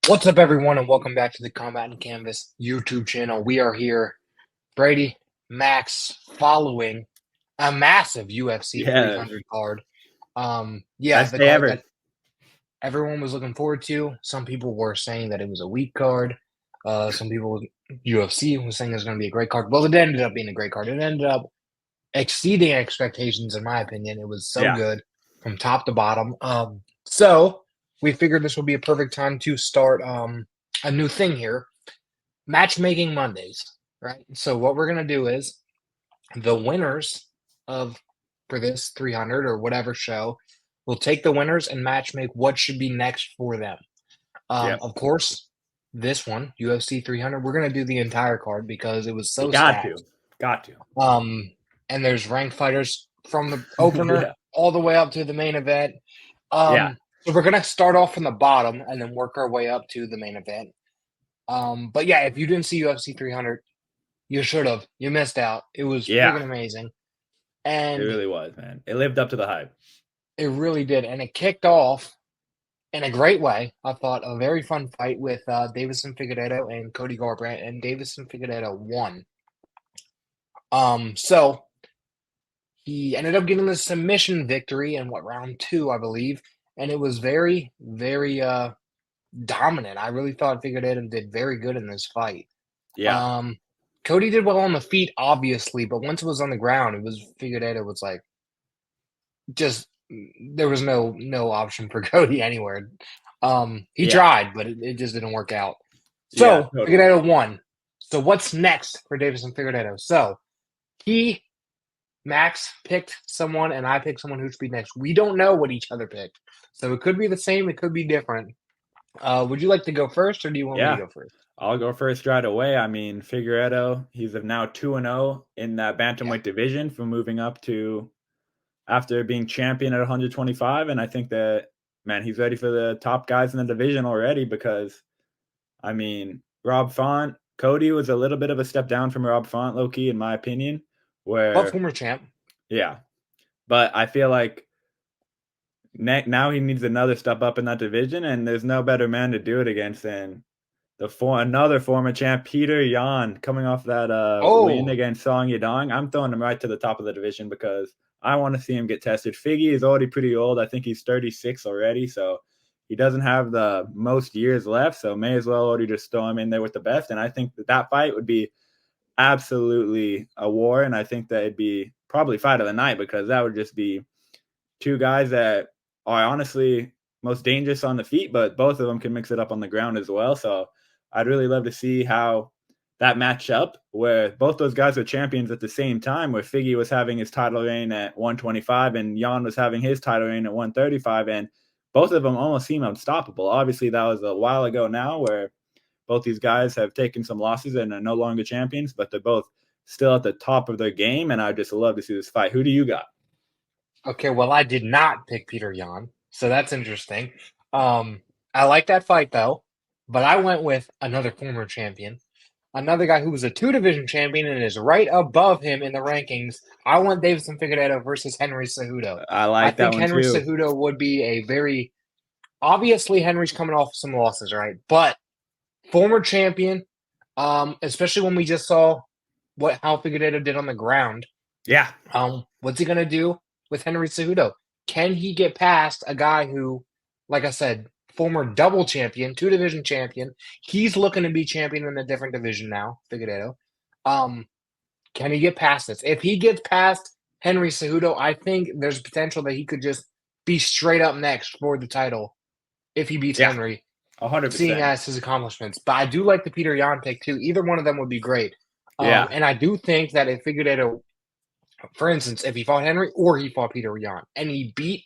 What's up, everyone, and welcome back to the Combat and Canvas YouTube channel. We are here, Brady, Max, following a massive UFC Yeah, 300 card. best The day card ever. that everyone was looking forward to. Some people were saying that it was a weak card. Some people, UFC, was saying it was going to be a great card. Well, it ended up being a great card. It ended up exceeding expectations, in my opinion. It was so Yeah, good from top to bottom. So we figured this would be a perfect time to start a new thing here. Matchmaking Mondays, right? So what we're gonna do is the winners of for this 300 or whatever show, we'll take the winners and match make what should be next for them. yep. Of course, this one UFC 300, we're gonna do the entire card because it was You so got to, stacked. got to. And there's ranked fighters from the opener Yeah, all the way up to the main event. yeah, So we're gonna start off from the bottom and then work our way up to the main event. But yeah, if you didn't see UFC 300, you should have. You missed out. It was yeah. friggin' amazing. It And really was, man. It lived up to the hype. it really did. And it kicked off in a great way. I thought a very fun fight with Davison Figueiredo and Cody Garbrandt, and Davison Figueiredo won. So he ended up getting the submission victory in what round two, I believe. And it was very, very dominant. I really thought Figueiredo did very good in this fight. Yeah, Um, Cody did well on the feet, obviously, but once it was on the ground, it was Figueiredo was like just there was no option for Cody anywhere. He yeah, tried, but it just didn't work out. yeah, So totally. Figueiredo won. So what's next for Davis and Figueiredo? So he Max picked someone, and I picked someone who should be next. We don't know what each other picked, so it could be the same, it could be different. Would you like to go first, or do you want me to Yeah, go first? I'll go first right away. I mean, Figueredo, he's now 2-0 in that Yeah, bantamweight division from moving up to after being champion at 125. And I think that, man, he's ready for the top guys in the division already because I mean, Rob Font, Cody was a little bit of a step down from Rob Font, low key, in my opinion. but Where, former champ. yeah, but I feel like now he needs another step up in that division, and there's no better man to do it against than another former champ, Peter Yan, coming off that win Oh, against Song Yadong. I'm throwing him right to the top of the division because I want to see him get tested. Figgy is already pretty old. I think he's 36 already, so he doesn't have the most years left. So may as well already just throw him in there with the best. And I think that fight would be absolutely a war, and I think that it'd be probably fight of the night because that would just be two guys that are honestly most dangerous on the feet, but both of them can mix it up on the ground as well. So I'd really love to see how that match up where both those guys are champions at the same time, where Figgy was having his title reign at 125 and Jan was having his title reign at 135. And both of them almost seem unstoppable. Obviously, that was a while ago now where both these guys have taken some losses and are no longer champions, but they're both still at the top of their game. And I just love to see this fight. Who do you got? okay. Well, I did not pick Peter Yan, so that's interesting. Um, I like that fight though, but I went with another former champion, another guy who was a two division champion and is right above him in the rankings. I want Davison Figueiredo versus Henry Cejudo. I I like that think one Henry too. Cejudo would be a very obviously Henry's coming off some losses, right? But former champion, especially when we just saw what how Figueiredo did on the ground. Yeah. What's he gonna do with Henry Cejudo? Can he get past a guy who, like I said, former double champion, two division champion? He's looking to be champion in a different division now, Figueiredo. Um, can he get past this? If he gets past Henry Cejudo, I think there's potential that he could just be straight up next for the title if he beats Yeah. Henry, seeing 100%. as his accomplishments. But I do like the Peter Yan pick too. Either one of them would be great. Yeah. And I do think that if Figueiredo, for instance, if he fought Henry or he fought Peter Yan and he beat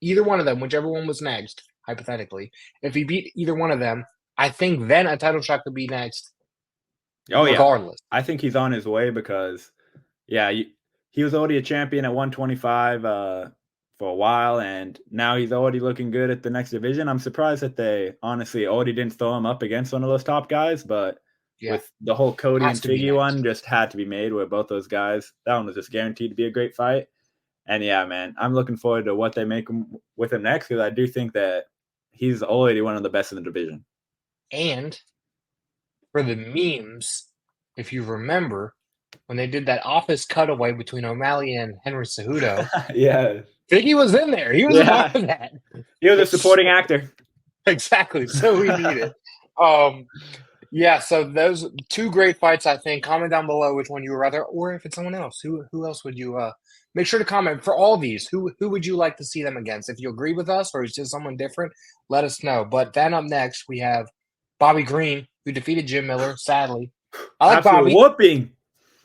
either one of them, whichever one was next, hypothetically, if he beat either one of them, I think then a title shot could be next, Oh, yeah. regardless. I think he's on his way because, yeah, he was already a champion at 125 for a while, and now he's already looking good at the next division. I'm surprised that they honestly already didn't throw him up against one of those top guys, but Yeah, with the whole Cody and has to be Figgy next. one, just had to be made where both those guys, that one was just guaranteed to be a great fight. And yeah, man, I'm looking forward to what they make with him next because I do think that he's already one of the best in the division. And for the memes, if you remember, when they did that office cutaway between O'Malley and Henry Cejudo, Yeah. Figgy was in there. He was a part Yeah. of that. He was a supporting actor. Exactly. So we need it. Um, yeah. So those two great fights, I think. Comment down below which one you would rather, or if it's someone else, who else would you? Make sure to comment for all these. Who would you like to see them against? If you agree with us, or it's just someone different, let us know. But then up next we have Bobby Green, who defeated Jim Miller. Sadly, I like Absolute Bobby. whooping.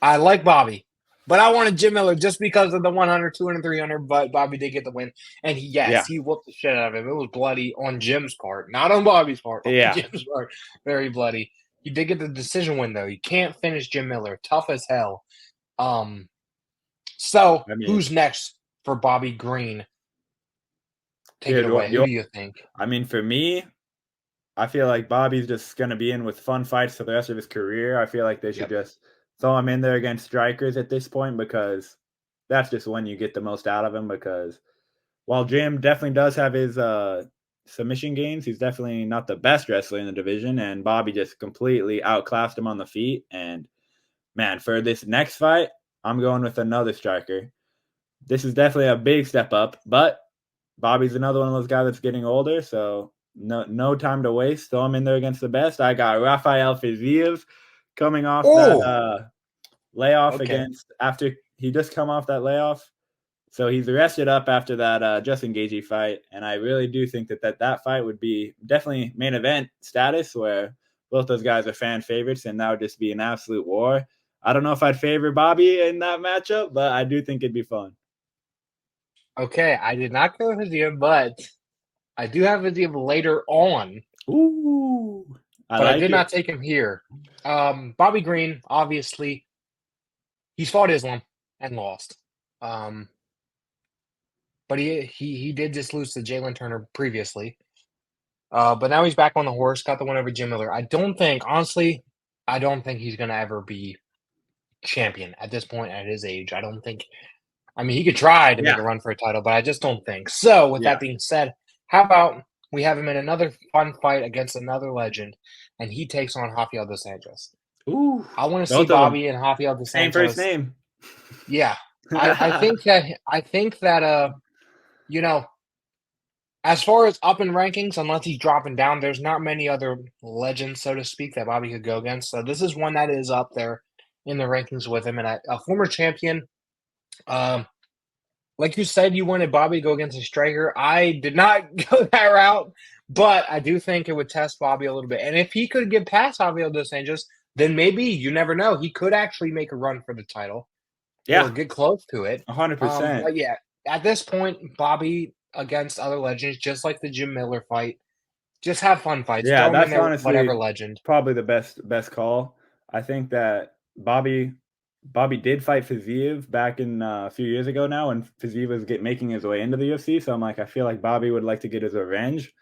I like Bobby. But I wanted Jim Miller just because of the 100, 200, 300, but Bobby did get the win. And Yeah. he whooped the shit out of him. It was bloody on Jim's part, not on Bobby's part, on Yeah. Jim's part. Very bloody. He did get the decision win, though. You can't finish Jim Miller. Tough as hell. So, I mean, who's next for Bobby Green? Take it dude, away. Who do you think? I mean, for me, I feel like Bobby's just going to be in with fun fights for the rest of his career. I feel like they should just throw him in there against strikers at this point because that's just when you get the most out of him. Because while Jim definitely does have his submission gains, he's definitely not the best wrestler in the division. And Bobby just completely outclassed him on the feet. And man, for this next fight, I'm going with another striker. This is definitely a big step up, but Bobby's another one of those guys that's getting older, so no time to waste. Throw him in there against the best. I got Rafael Fiziev coming off that layoff against after he just come off that layoff. So he's rested up after that Justin Gaethje fight, and I really do think that fight would be definitely main event status where both those guys are fan favorites, and that would just be an absolute war. I don't know if I'd favor Bobby in that matchup, but I do think it'd be fun. Okay, I did not go with him, but I do have him later on. Ooh, But I did not take him here. Bobby Green, obviously, he's fought Islam and lost. But he did just lose to Jalen Turner previously. But now he's back on the horse, got the win over Jim Miller. Honestly, I don't think he's gonna ever be champion at this point at his age. I don't think. I mean, he could try to make a run for a title, but I just don't think. So, with that being said, how about we have him in another fun fight against another legend, and he takes on Rafael dos Anjos. Ooh, I want to see Bobby and Rafael dos Anjos. Same first name. Yeah, I think that you know, as far as up in rankings, unless he's dropping down, there's not many other legends, so to speak, that Bobby could go against. So this is one that is up there in the rankings with him, and a former champion. Like you said, you wanted Bobby to go against a striker. I did not go that route, but I do think it would test Bobby a little bit. And if he could get past Javier dos Anjos, then maybe, you never know, he could actually make a run for the title. Yeah, or get close to it. 100%. But yeah, at this point, Bobby against other legends, just like the Jim Miller fight, just have fun fights. Yeah, Throw him in that's there with honestly whatever legend. probably the best call. I think that Bobby did fight Fiziev back in a few years ago now, and Fiziev was making his way into the UFC. So I'm like, I feel like Bobby would like to get his revenge.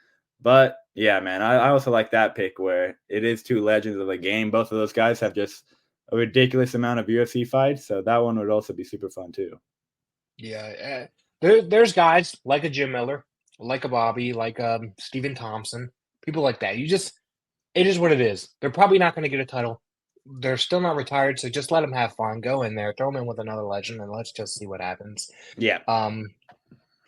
But yeah, man, I also like that pick where it is two legends of the game. Both of those guys have just a ridiculous amount of UFC fights, so that one would also be super fun too. Yeah, there's guys like a Jim Miller, like a Bobby, like Stephen Thompson, people like that. It is what it is. They're probably not going to get a title. They're still not retired, so just let them have fun. Go in there, throw them in with another legend, and let's just see what happens. Yeah.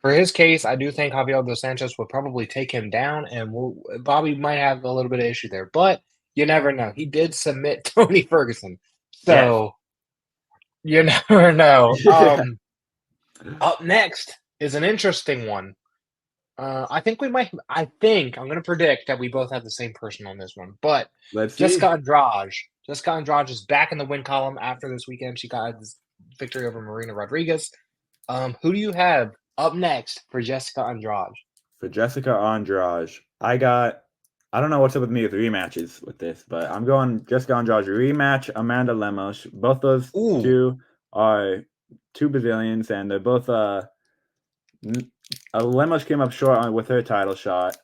For his case, I do think Javier dos Santos would probably take him down, and Bobby might have a little bit of issue there, but you never know. He did submit Tony Ferguson, so you never know. Up next is an interesting one. I think I'm going to predict that we both have the same person on this one, but Let's see. Jessica Andrade. Jessica Andrade is back in the win column after this weekend. She got this victory over Marina Rodriguez. Who do you have up next for Jessica Andrade? For Jessica Andrade, I don't know what's up with me with rematches with this, but I'm going Jessica Andrade rematch Amanda Lemos. Both those two are two Brazilians, and they're both Lemos came up short with her title shot,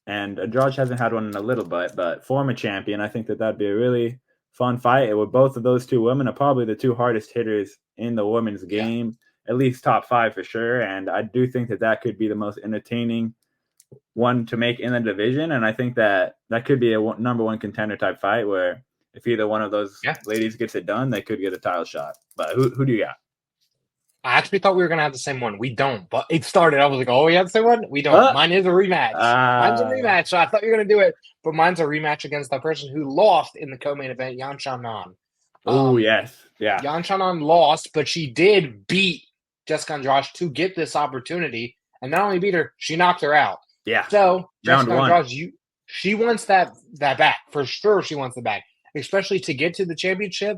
and Andrade hasn't had one in a little bit, but former champion, I think that'd be a really fun fight. With both of those two women are probably the two hardest hitters in the women's game, at least top 5 for sure, and I do think that could be the most entertaining one to make in the division, and I think that could be a number one contender type fight where if either one of those Yeah. ladies gets it done, they could get a title shot. But who do you got? I actually thought we were gonna have the same one. We don't, but it started. I was like, "Oh, we have the same one." We don't. Uh, Mine is a rematch. Mine's a uh, rematch. So I thought you were gonna do it, but mine's a rematch against the person who lost in the co-main event, Yan Xiaonan. oh Um, yes, yeah, Yan Xiaonan lost, but she did beat Jessica Andrade to get this opportunity, and not only beat her, she knocked her out. yeah. So Round Jessica one. Andrade, she wants that back for sure. She wants the back, especially to get to the championship.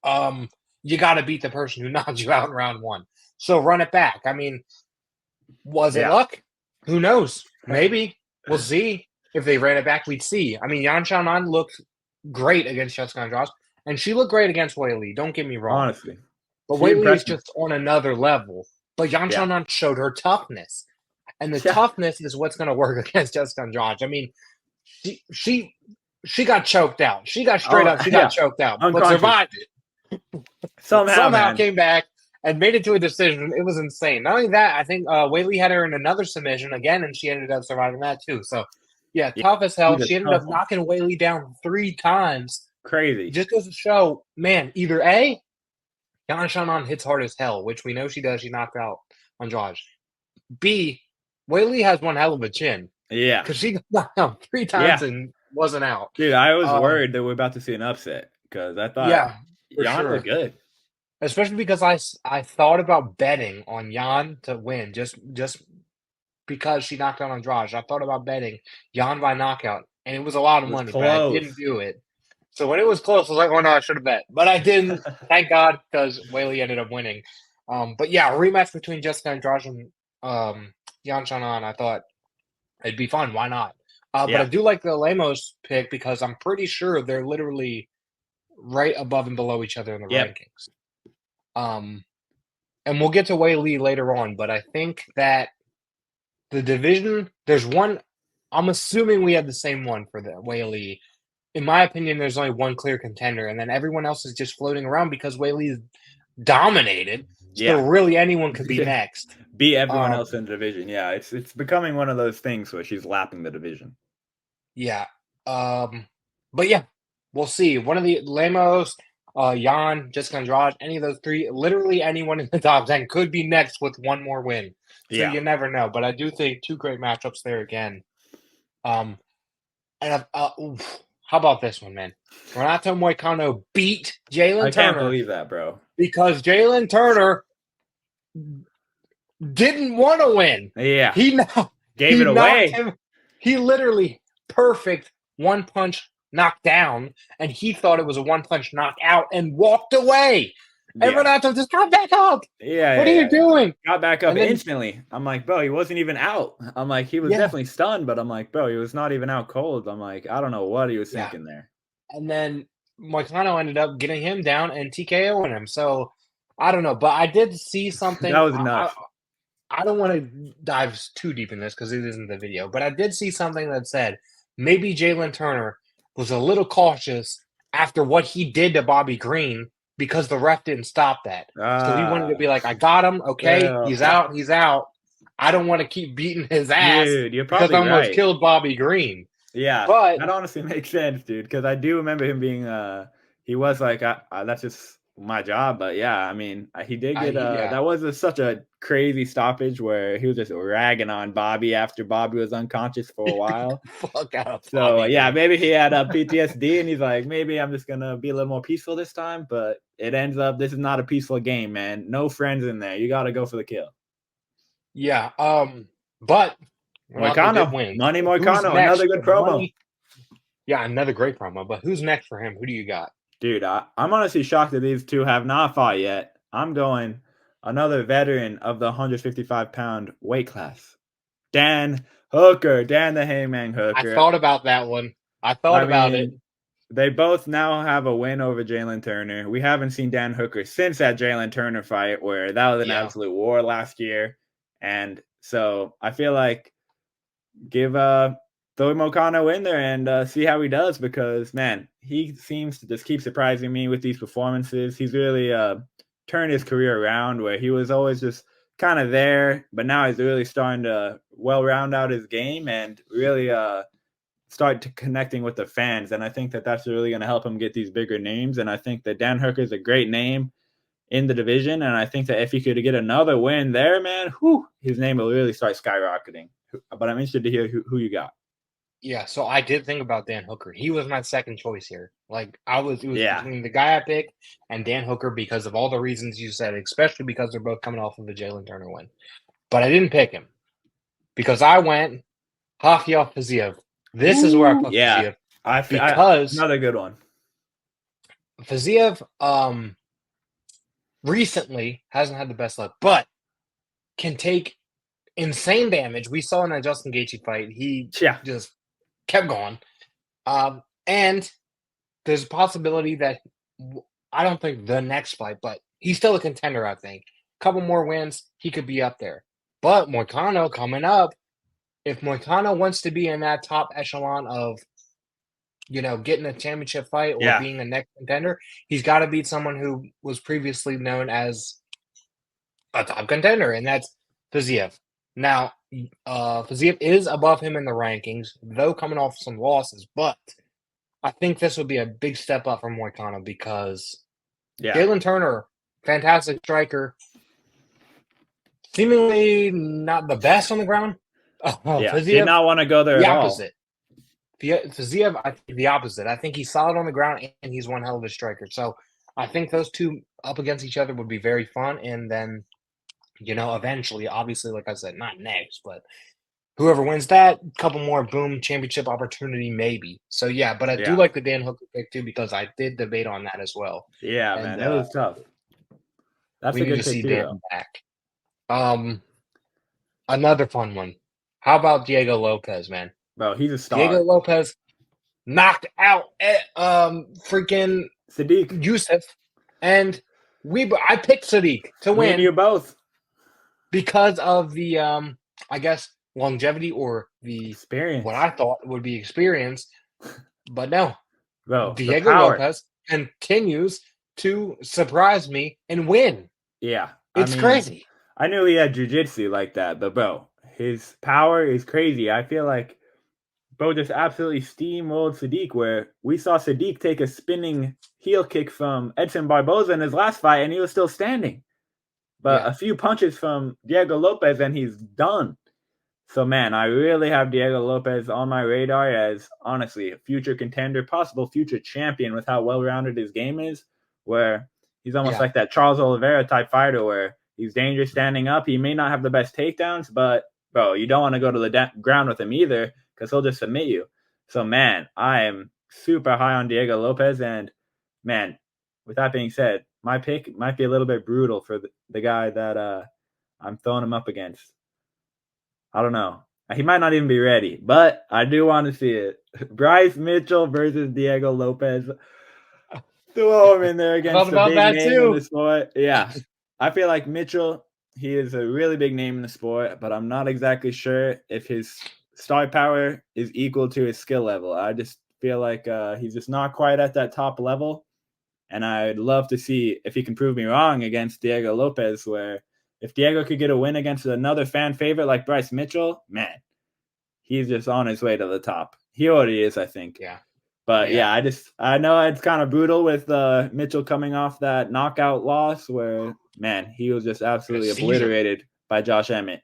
Um, you got to beat the person who knocked you out in round one. So run it back. I mean, was it Yeah. luck? Who knows? Maybe. We'll see. If they ran it back, we'd see. I mean, Yan Xiaonan looked great against Jessica Andrade, and she looked great against Wei Li. Don't get me wrong. Honestly, But she Wei Li is impressed me. just on another level. But Yan Yeah, Xiaonan showed her toughness. And the yeah. toughness is what's going to work against Jessica Andrade. I mean, she she she got choked out. She got straight Oh up. She got yeah, choked out, but unconscious survived it. somehow, Somehow man. came back and made it to a decision. It was insane. Not only that, I think Wei Li had her in another submission again, and she ended up surviving that too. So, yeah, Yeah, tough as hell. she's a She ended tough up one. knocking Wei Li down 3 times. Crazy. Just goes to show, man, either A, Yana Shannon hits hard as hell, which we know she does. She knocked out Andrade. B, Wei Li has one hell of a chin Yeah, because she got knocked out 3 times yeah. and wasn't out. Dude, I was Um, worried that we're about to see an upset because I thought yeah, for Jan looked sure. good. Especially because I thought about betting on Jan to win just because she knocked out Andrade. I thought about betting Jan by knockout, and it was a lot It of was money, but I didn't close. do it. So when it was close, I was like, "Oh no, I should have bet," but I didn't. Thank God, because Whaley ended up winning. But yeah, a rematch between Jessica Andrade and Yan Chanan, I thought it'd be fun. Why not? But I Yeah, do like the Lemos pick because I'm pretty sure they're literally right above and below each other in the yep, rankings. Um, and we'll get to Wei Lee later on, but I think that the division, there's one. I'm assuming we have the same one for the Wei Lee. In my opinion, there's only one clear contender, and then everyone else is just floating around because Wei Lee is dominated. So yeah, really, anyone could be yeah. next. Beat everyone Um, else in the division. Yeah, it's becoming one of those things where she's lapping the division. yeah. Um, but yeah, we'll see. One of the Lemos, Jan, Jessica Andrade, any of those three, literally anyone in the top 10 could be next with one more win. So Yeah, you never know. But I do think two great matchups there again. Um, and how about this one, man? Renato Moicano beat I Jalen can't Turner believe that, bro. because Jalen Turner didn't want to win. Yeah, He kno- gave he it knocked away. him. He literally perfect one punch knockdown, and he thought it was a one punch knockout and walked away. And Yeah, Renato just got back up. yeah, What yeah, are you yeah. doing? Got back up And then instantly. I'm like, bro, he wasn't even out. I'm like, he was yeah, definitely stunned, but I'm like, bro, he was not even out cold. I'm like, I don't know what he was yeah, thinking there. and then Moicano ended up getting him down and TKOing him. So I don't know, but I did see That something. was I, nuts. I don't want to dive too deep in this because it isn't the video, but I did see something that said maybe Jalen Turner was a little cautious after what he did to Bobby Green because the ref didn't stop that. So he wanted to Ah, be like, I got him. Okay. well, He's out. He's out. I don't want to keep beating his ass dude, you're because probably I almost right. killed Bobby Green. Yeah, But that honestly makes sense, dude. Because I do remember him being, he was like, that's just my job. But yeah, I mean, he did get, yeah, that was such a crazy stoppage where he was just ragging on Bobby after Bobby was unconscious for a while. fuck out of So Bobby yeah, Green. maybe he had a PTSD and he's like, maybe I'm just gonna be a little more peaceful this time. But it ends up this is not a peaceful game, man. No friends in there. You got to go for the kill. Yeah. But Renato did Moicano, win. Money So who's Moicano, another next? good promo. Money. Yeah, another great promo. But who's next for him? Who do you got? Dude, I'm honestly shocked that these two have not fought yet. I'm going another veteran of the 155-pound weight class. Dan Hooker, Dan the Hangman I Hooker. thought about that one. I thought I about it. mean, they both now have a win over Jalen Turner. We haven't seen Dan Hooker since that Jalen Turner fight, where that was an Yeah. absolute war last year. And so I feel like give Thoy Mokano in there and see how he does because man, he seems to just keep surprising me with these performances. He's really turned his career around where he was always just kind of there, but now he's really starting to round out his game and really start to connecting with the fans. And I think that that's really going to help him get these bigger names. And I think that Dan Hooker is a great name in the division. And I think that if he could get another win there, man, his name will really start skyrocketing. But I'm interested to hear who you got. Yeah, so I did think about Dan Hooker. He was my second choice here. Like it was Yeah. between the guy I picked and Dan Hooker because of all the reasons you said, especially because they're both coming off of the Jalen Turner win. But I didn't pick him because I went Rafael Fiziev. This is where I put Yeah. Fiziev because another good one. Fiziev recently hasn't had the best luck, but can take insane damage. We saw in that Justin Gaethje fight, he just kept going. And there's a possibility that I don't think the next fight, but he's still a contender, I think. A couple more wins, he could be up there. But Moicano coming up, if Moicano wants to be in that top echelon of, getting a championship fight or being a next contender, he's got to beat someone who was previously known as a top contender, and that's Fiziev. Now, Fiziev is above him in the rankings, though coming off some losses, but I think this would be a big step up from Moicano because Jalen Turner, fantastic striker, seemingly not the best on the ground. Fiziev did not want to go there the at opposite. Fiziev, I think the opposite. I think he's solid on the ground and he's one hell of a striker. So I think those two up against each other would be very fun. And then, eventually, obviously, like I said, not next, but whoever wins that, couple more, boom, championship opportunity, maybe. So, yeah, but I do like the Dan Hooker pick, too, because I did debate on that as well. Yeah, and, man, it was tough. That's a good pick, too, Dan back. Another fun one. How about Diego Lopez, man? Bro, he's a star. Diego Lopez knocked out freaking Sadiq Youssef, and I picked Sadiq to win. And you both. Because of the, I guess, longevity or the experience. What I thought would be experience, but no. Bro, Diego Lopez continues to surprise me and win. Yeah. It's crazy. I knew he had jiu-jitsu like that, but bro, his power is crazy. I feel like bro just absolutely steamrolled Sadiq, where we saw Sadiq take a spinning heel kick from Edson Barboza in his last fight, and he was still standing. But a few punches from Diego Lopez, and he's done. So, man, I really have Diego Lopez on my radar as, honestly, a future contender, possible future champion with how well-rounded his game is, where he's almost like that Charles Oliveira type fighter where he's dangerous standing up. He may not have the best takedowns, but, bro, you don't want to go to the ground with him either because he'll just submit you. So, man, I am super high on Diego Lopez. And, man, with that being said, my pick might be a little bit brutal for the guy that I'm throwing him up against. I don't know. He might not even be ready, but I do want to see it. Bryce Mitchell versus Diego Lopez. Throw him in there against the big name in the sport. Yeah. I feel like Mitchell, he is a really big name in the sport, but I'm not exactly sure if his star power is equal to his skill level. I just feel like he's just not quite at that top level. And I'd love to see if he can prove me wrong against Diego Lopez, where if Diego could get a win against another fan favorite like Bryce Mitchell, man, he's just on his way to the top. He already is, I think. Yeah. But I know it's kind of brutal with Mitchell coming off that knockout loss where, man, he was just absolutely obliterated by Josh Emmett.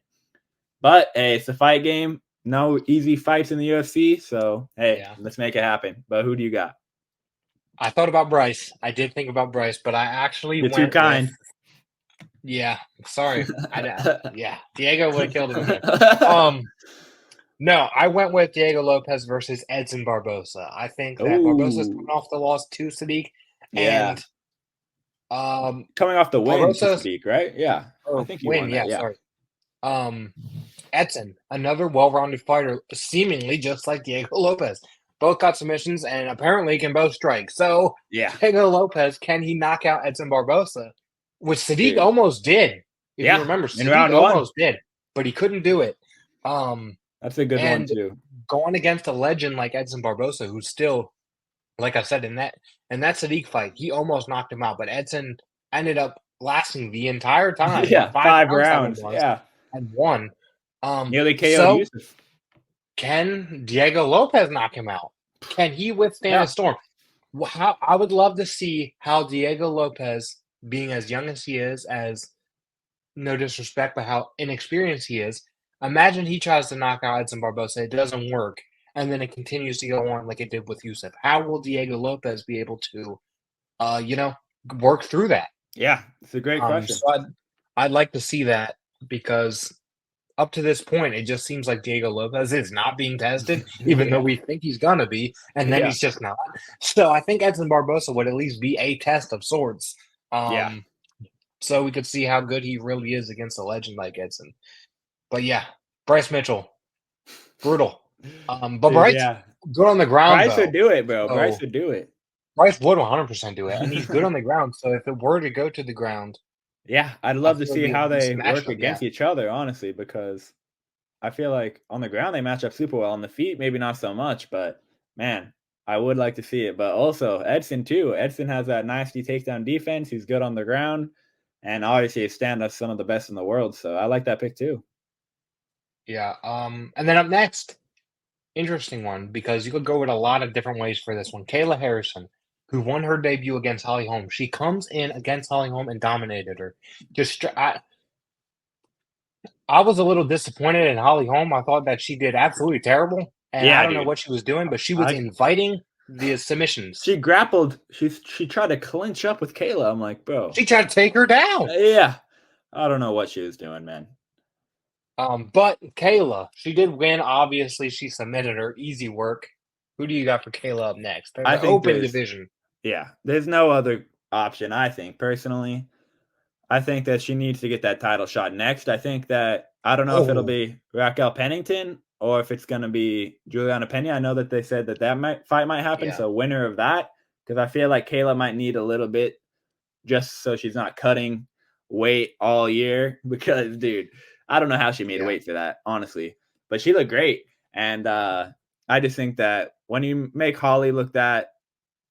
But, hey, it's a fight game. No easy fights in the UFC. So, hey, let's make it happen. But who do you got? I thought about Bryce. I did think about Bryce, but I actually You're too kind. Yeah, sorry. Diego would have killed him again. No, I went with Diego Lopez versus Edson Barboza. I think that Barboza's coming off the loss to Sadiq. Yeah. And coming off the win to Sadiq, right? Yeah. I think he won that. Sorry. Edson, another well-rounded fighter, seemingly just like Diego Lopez. Both got submissions and apparently can both strike. So, Diego Lopez, can he knock out Edson Barboza? Which Sadiq almost did. If you remember, Sadiq almost did, but he couldn't do it. That's a good one, too. Going against a legend like Edson Barboza, who's still, like I said, in that Sadiq fight, he almost knocked him out, but Edson ended up lasting the entire time, what, Yeah, 5 5 rounds that one rounds. was, Yeah. and won. Nearly KO'd So Yusuf. can Diego Lopez knock him out? Can he withstand a Yeah. storm? How I would love to see how Diego Lopez, being as young as he is, as no disrespect, but how inexperienced he is. Imagine he tries to knock out Edson Barbosa, it doesn't work, and then it continues to go on like it did with Yusuf. How will Diego Lopez be able to, you know, work through that? Yeah. It's a great question. So I'd like to see that because up to this point, it just seems like Diego Lopez is not being tested, even though Yeah. we think he's gonna be, and then Yeah. he's just not. So I think Edson Barbosa would at least be a test of sorts. Yeah. Um, so we could see how good he really is against a legend like Edson. But yeah, Bryce Mitchell, brutal. But Dude, Bryce, yeah. good on the ground Bryce would though. do it, bro. Bryce So would do it. Bryce would 100% do it, and he's good on the ground. So if it were to go to the ground, Yeah, I'd I love to think it would see be a how they decent work matchup. Yeah, against each other, honestly, because I feel like on the ground they match up super well. On the feet, maybe not so much, but man, I would like to see it. But also Edson too. Edson has that nasty takedown defense. He's good on the ground, and obviously his stand-up's some of the best in the world. So I like that pick too. yeah. And then up next, interesting one because you could go with a lot of different ways for this one. Kayla Harrison, who won her debut against Holly Holm, she comes in against Holly Holm and dominated her. I was a little disappointed in Holly Holm. I thought that she did absolutely terrible, and I Yeah, don't know dude. what she was doing, but she was I inviting the submissions. She grappled. She tried to clinch up with Kayla. I'm like, bro. She tried to take her down. Yeah. I don't know what she was doing, man. But Kayla, she did win. Obviously, she submitted her. Easy work. Who do you got for Kayla up next? There's I an think open there's division. yeah, there's no other option, I think, personally. I think that she needs to get that title shot next. I think that I don't know if it'll Oh, be Raquel Pennington or if it's going to be Juliana Pena. I know that they said that fight might happen, yeah, so winner of that because I feel like Kayla might need a little bit just so she's not cutting weight all year because dude, I don't know how she made yeah, weight for that, honestly. But she looked great. And I just think that when you make Holly look that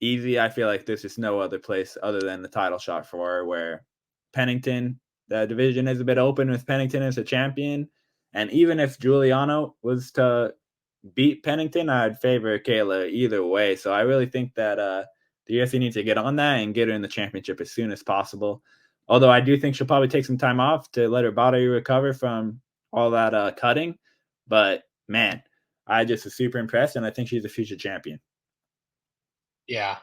easy, I feel like there's just no other place other than the title shot for her where Pennington, the division is a bit open with Pennington as a champion. And even if Giuliano was to beat Pennington, I'd favor Kayla either way. So I really think that the UFC needs to get on that and get her in the championship as soon as possible. Although I do think she'll probably take some time off to let her body recover from all that cutting. But man, I just was super impressed, and I think she's a future champion. yeah.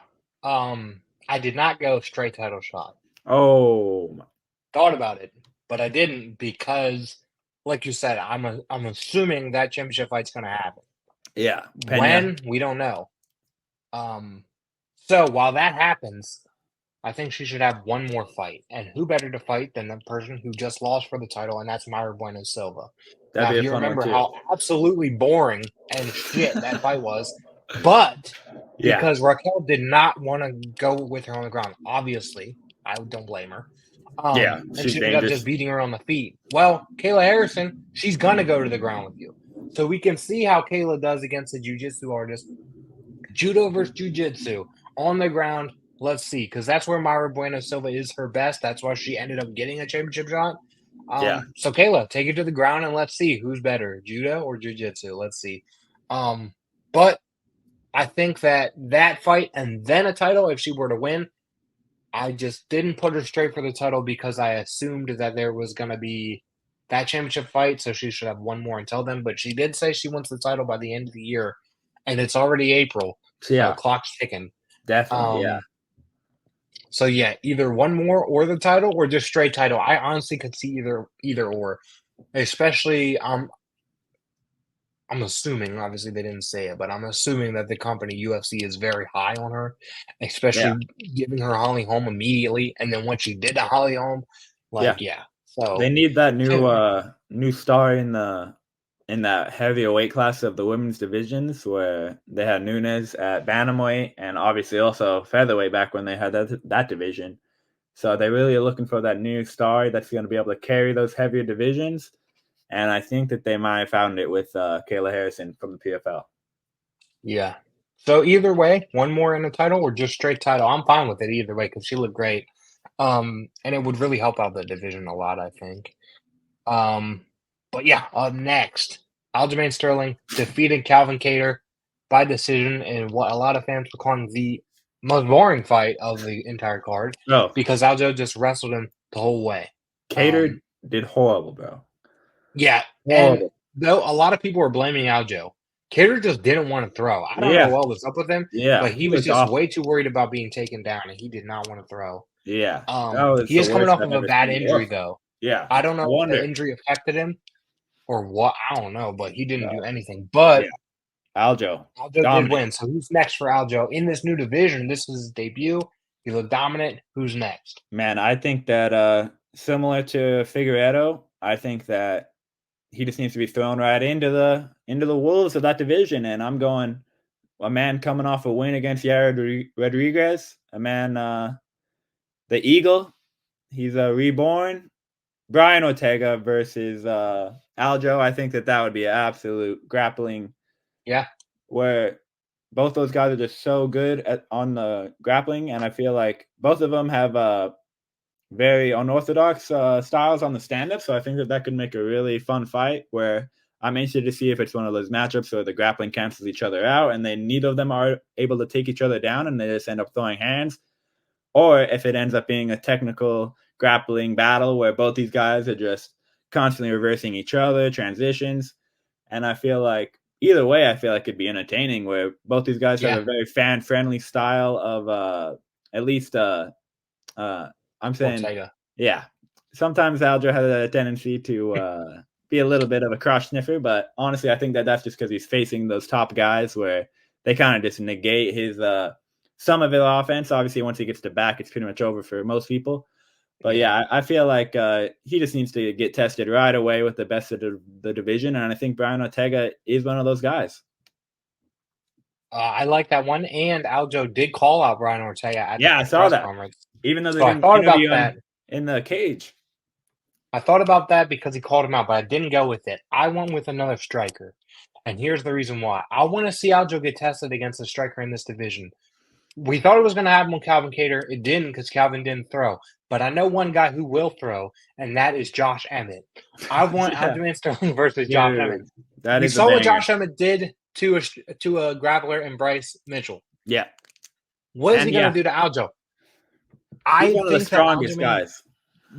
I did not go straight title shot. Oh, Thought about it, but I didn't because, like you said, I'm assuming that championship fight's gonna happen. yeah, Pena. When we don't know. Um, so while that happens, I think she should have one more fight, and who better to fight than the person who just lost for the title, and that's Mayra Bueno Silva. That'd Now, be if a you fun one remember too. how absolutely boring and shit that fight was, but Yeah, because Raquel did not want to go with her on the ground, obviously, I don't blame her. yeah, And she's she ended up just dangerous. beating her on the feet. Well, Kayla Harrison, she's gonna go to the ground with you. So we can see how Kayla does against a jiu-jitsu artist. Judo versus jiu-jitsu on the ground. Let's see, because that's where Mayra Bueno Silva is her best. That's why she ended up getting a championship shot. Yeah, So Kayla, take it to the ground and let's see who's better, judo or jiu-jitsu. Let's see. But I think that that fight and then a title, if she were to win, I just didn't put her straight for the title because I assumed that there was going to be that championship fight, so she should have one more until then. But she did say she wants the title by the end of the year, and it's already April, so so yeah, clock's ticking. definitely, yeah, Um, so yeah, either one more or the title, or just straight title. I honestly could see either or, especially I'm assuming, obviously they didn't say it, but I'm assuming that the company UFC is very high on her, yeah, especially giving her Holly Holm immediately, and then what she did to Holly Holm, yeah. like, yeah. They So, need that Tim, new star in that heavier weight class of the women's divisions where they had Nunes at bantamweight and obviously also featherweight back when they had that division. So they really are looking for that new star that's going to be able to carry those heavier divisions. And I think that they might have found it with Kayla Harrison from the PFL. yeah. So either way, one more in the title or just straight title. I'm fine with it either way because she looked great. And it would really help out the division a lot, I think. Um, but yeah, up next, Aljamain Sterling defeated Calvin Kattar by decision in what a lot of fans were calling the most boring fight of the entire card Bro, because Aljo just wrestled him the whole way. Cater did horrible, bro. Yeah, and Horrible. though a lot of people were blaming Aljo, Kattar just didn't want to throw. I don't know Yeah, what was up with him, but yeah, he he was looked just awful. way too worried about being taken down, and he did not want to throw. Yeah, that was He the is coming worst off I've of a ever bad seen. Oof. injury, though. Yeah, I don't I know if the wonder. injury affected him or what. I don't know, but he didn't Bro, do anything. yeah, But Aljo Aljo did dominant. win. So who's next for Aljo in this new division? This is his debut. He looked dominant. Who's next? Man, I think that similar to Figueredo, I think that he just needs to be thrown right into the wolves of that division. And I'm going a man coming off a win against Yair Rodriguez, a man, the Eagle. He's a reborn. Brian Ortega versus Aljo. I think that would be an absolute grappling Yeah, where both those guys are just so good on the grappling, and I feel like both of them have very unorthodox styles on the stand-up. So I think that could make a really fun fight. Where I'm interested to see if it's one of those matchups where the grappling cancels each other out, and then neither of them are able to take each other down, and they just end up throwing hands, or if it ends up being a technical grappling battle where both these guys are just constantly reversing each other, transitions. And I feel like either way, I feel like it'd be entertaining where both these guys have yeah. a very fan friendly style of at least uh I'm saying Ortega. yeah. Sometimes Aljo has a tendency to be a little bit of a crush sniffer, but honestly, I think that that's just because he's facing those top guys where they kind of just negate his some of his offense. Obviously, once he gets to back, it's pretty much over for most people. But Yeah. yeah, I feel like he just needs to get tested right away with the best of the division, and I think Brian Ortega is one of those guys. I like that one. And Aljo did call out Brian Ortega at the Yeah, I saw press that. conference. Even though they So I didn't thought about interview that. him in the cage. I thought about that because he called him out, but I didn't go with it. I went with another striker. And here's the reason why. I want to see Aljo get tested against a striker in this division. We thought it was going to happen with Calvin Kattar. It didn't because Calvin didn't throw. But I know one guy who will throw, and that is Josh Emmett. I want Yeah, Aljamain Sterling versus Josh Emmett. dude, that We is a saw what banger. Josh Emmett did to a grappler and Bryce Mitchell. Yeah, What is he and going to yeah, do to Aljo? he's I one of the think that strongest Aljamain, guys.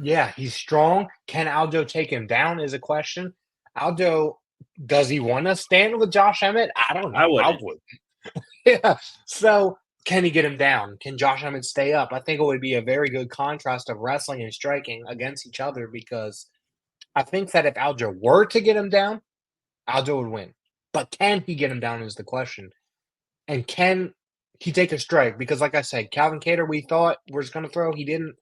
yeah, he's strong. Can Aljo take him down is a question. Aljo, does he want to stand with Josh Emmett? I don't I know. I wouldn't. would. Yeah. So can he get him down? Can Josh Emmett stay up? I think it would be a very good contrast of wrestling and striking against each other because I think that if Aljo were to get him down, Aljo would win. But can he get him down is the question. And can he take a strike? Because like I said, Calvin Kattar, we thought was going to throw. He didn't.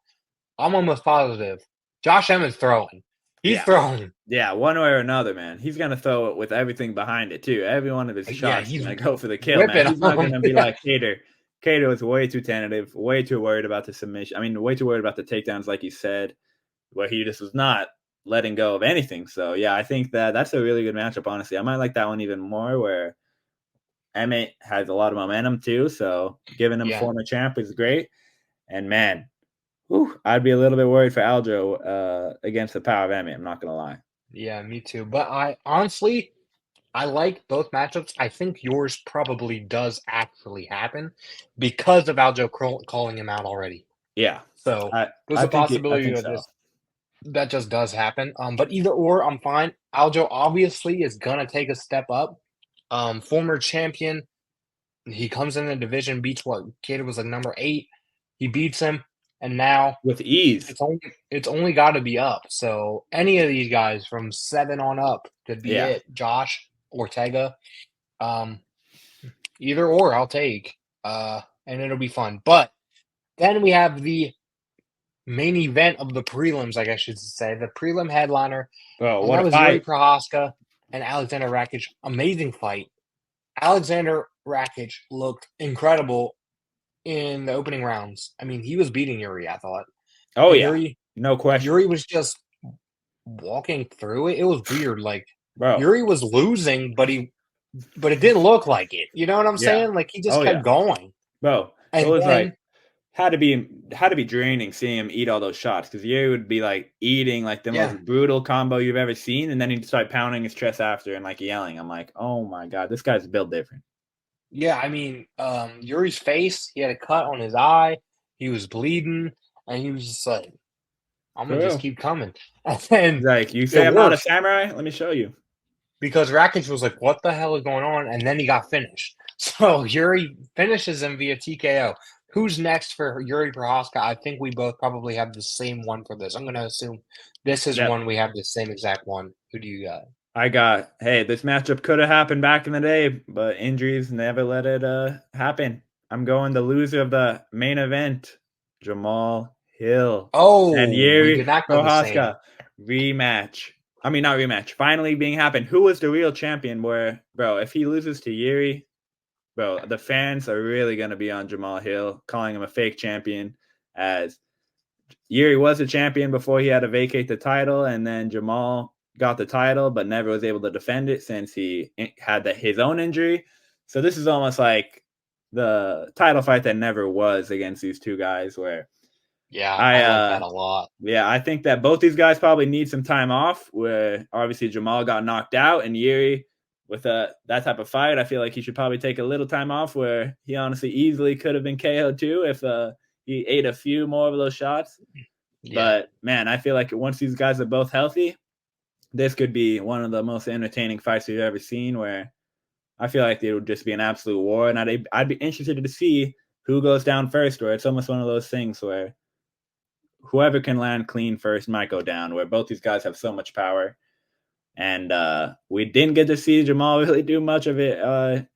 I'm almost positive. Josh Emmett's throwing. He's Yeah, throwing. yeah, one way or another, man. He's gonna throw it with everything behind it too. Every one of his Yeah, shots is he's gonna go for the kill, man. whipping He's not them. gonna be Yeah. like Cater. Cater was way too tentative, way too worried about the submission. I mean, way too worried about the takedowns, like you said, where he just was not letting go of anything. So yeah, I think that that's a really good matchup. Honestly, I might like that one even more. Where Emmett has a lot of momentum too, so giving him Yeah. former champ is great. And man, whew, I'd be a little bit worried for Aljo against the power of Emmett. I'm not gonna lie. Yeah, me too. But I honestly, I like both matchups. I think yours probably does actually happen because of Aljo calling him out already. Yeah, So I there's I a think I possibility think that so. that just does happen. But either or, I'm fine. Aljo obviously is gonna take a step up. Former champion. He comes in the division, beats what Cater was like number 8. He beats him, and now With ease. it's only got to be up. So any of these guys from 7 on up could be Yeah. it. Josh, Ortega, um, either or, I'll take, and it'll be fun. But then we have the main event of the prelims, I guess I should say, the prelim headliner, Bro, and what that a was Yuri fight. Prohaska and Alexander Rakic. Amazing fight. Alexander Rakic looked incredible in the opening rounds. I mean, he was beating Yuri, I thought. Oh And yeah. No question. Yuri was just walking through it. It was weird. Like Bro. Yuri was losing, but it didn't look like it. You know what I'm Yeah. saying? Like he just Oh kept yeah. going. Bro, it And was like then had to be draining seeing him eat all those shots because Yuri would be like eating like the Yeah. most brutal combo you've ever seen, and then he'd start pounding his chest after and like yelling. I'm like, oh my god, this guy's built different. Yeah, I mean, Yuri's face, he had a cut on his eye, he was bleeding, and he was just like, "I'm For gonna just real. keep coming." And then He's like, you say it I'm not a worked samurai? Let me show you. because Rakic was like, "What the hell is going on?" And then he got finished. So Yuri finishes him via TKO. Who's next for Yuri Prohaska? I think we both probably have the same one for this. I'm gonna assume this is Yep. one we have the same exact one. Who do you got? I got, hey, this matchup could have happened back in the day, but injuries never let it happen. I'm going the loser of the main event, Jamal Hill and Oh, we Yuri did not go the same. Prohaska rematch. I mean, not rematch. Finally being happened. Who was the real champion? Where, bro, if he loses to Yuri, bro, the fans are really gonna be on Jamal Hill, calling him a fake champion. As Yuri was a champion before he had to vacate the title, and then Jamal got the title but never was able to defend it since he had his own injury. So this is almost like the title fight that never was against these two guys. Where Yeah, I I like that a lot. yeah, I think that both these guys probably need some time off. Where obviously Jamal got knocked out, and Yuri with that type of fight, I feel like he should probably take a little time off. Where he honestly easily could have been KO'd too if he ate a few more of those shots. Yeah. But man, I feel like once these guys are both healthy, this could be one of the most entertaining fights we've ever seen. Where I feel like it would just be an absolute war, and I'd be interested to see who goes down first. Where it's almost one of those things where whoever can land clean first might go down. Where both these guys have so much power, and we didn't get to see Jamal really do much of it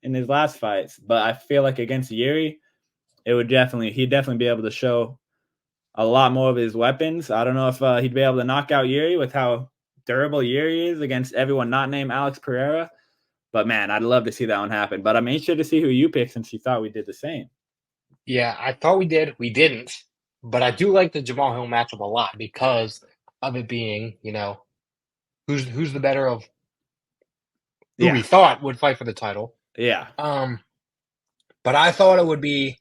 in his last fights. But I feel like against Yuri, he'd definitely be able to show a lot more of his weapons. I don't know if he'd be able to knock out Yuri with how durable Yuri is against everyone not named Alex Pereira. But man, I'd love to see that one happen. But I'm interested to see who you pick since you thought we did the same. Yeah, I thought we did. We didn't. But I do like the Jamal Hill matchup a lot because of it being, who's the better of who we Yeah, thought would fight for the title. yeah, Um, but I thought it would be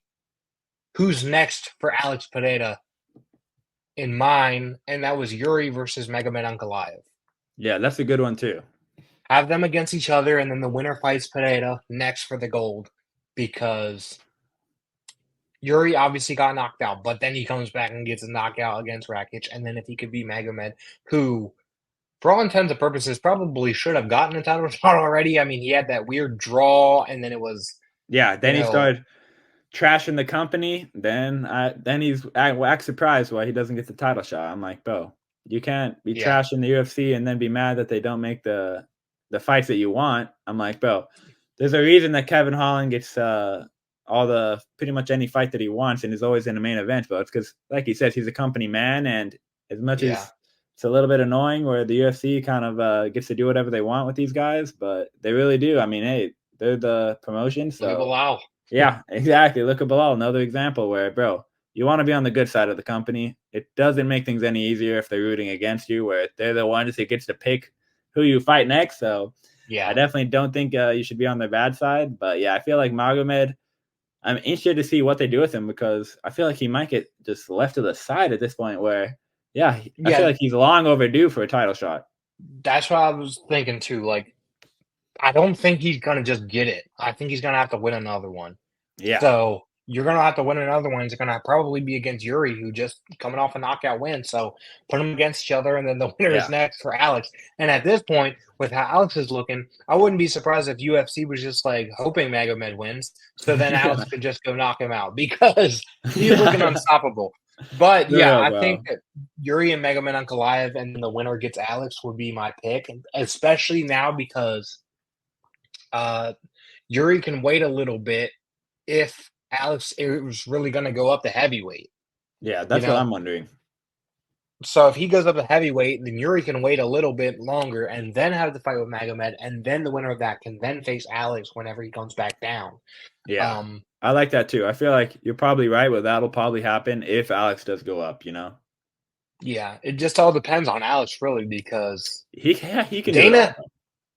who's next for Alex Pereira in mine, and that was Yuri versus Magomed Ankalaev. yeah. That's a good one too. Have them against each other, and then the winner fights Pereira next for the gold because Yuri obviously got knocked out, but then he comes back and gets a knockout against Rakic, and then if he could beat Magomed, who, for all intents and purposes, probably should have gotten a title shot already. I mean, he had that weird draw, and then it was, Yeah. you Then he know, started trashing the company. Then he's act surprised why he doesn't get the title shot. I'm like, bro, you can't be yeah, trashing the UFC and then be mad that they don't make the fights that you want. I'm like, bro, there's a reason that Kevin Holland gets all the pretty much any fight that he wants and is always in the main event. But it's because, like he says, he's a company man, and as much yeah. as it's a little bit annoying where the UFC kind of gets to do whatever they want with these guys, but they really do. I mean, hey, they're the promotion, Look at so Bilal. yeah, exactly. Look at Bilal, another example where, bro, you want to be on the good side of the company. It doesn't make things any easier if they're rooting against you, where they're the ones that gets to pick who you fight next. So I Yeah, definitely don't think you should be on their bad side. But yeah, I feel like Magomed, I'm interested to see what they do with him because I feel like he might get just left to the side at this point where, yeah, I feel yeah. like he's long overdue for a title shot. That's what I was thinking too. Like, I don't think he's gonna just get it. I think he's gonna have to win another one. Yeah. So you're gonna have to win another one. It's gonna probably be against Yuri, who just coming off a knockout win. So put them against each other, and then the winner is Yeah. next for Alex. And at this point, with how Alex is looking, I wouldn't be surprised if UFC was just like hoping Magomed wins, so then Alex Yeah. could just go knock him out because he's looking Yeah. unstoppable. But For yeah, real, I think bro. that Yuri and Magomed Ankalaev, and then the winner gets Alex would be my pick, especially now because uh, Yuri can wait a little bit if Alex is really going to go up to heavyweight, Yeah, you that's what know? I'm wondering. So if he goes up to heavyweight, then Yuri can wait a little bit longer and then have the fight with Magomed, and then the winner of that can then face Alex whenever he comes back down. Yeah. Um, I like that too. I feel like you're probably right, but that'll probably happen if Alex does go up, you know? yeah, it just all depends on Alex really because Yeah, he can do it all Dana though.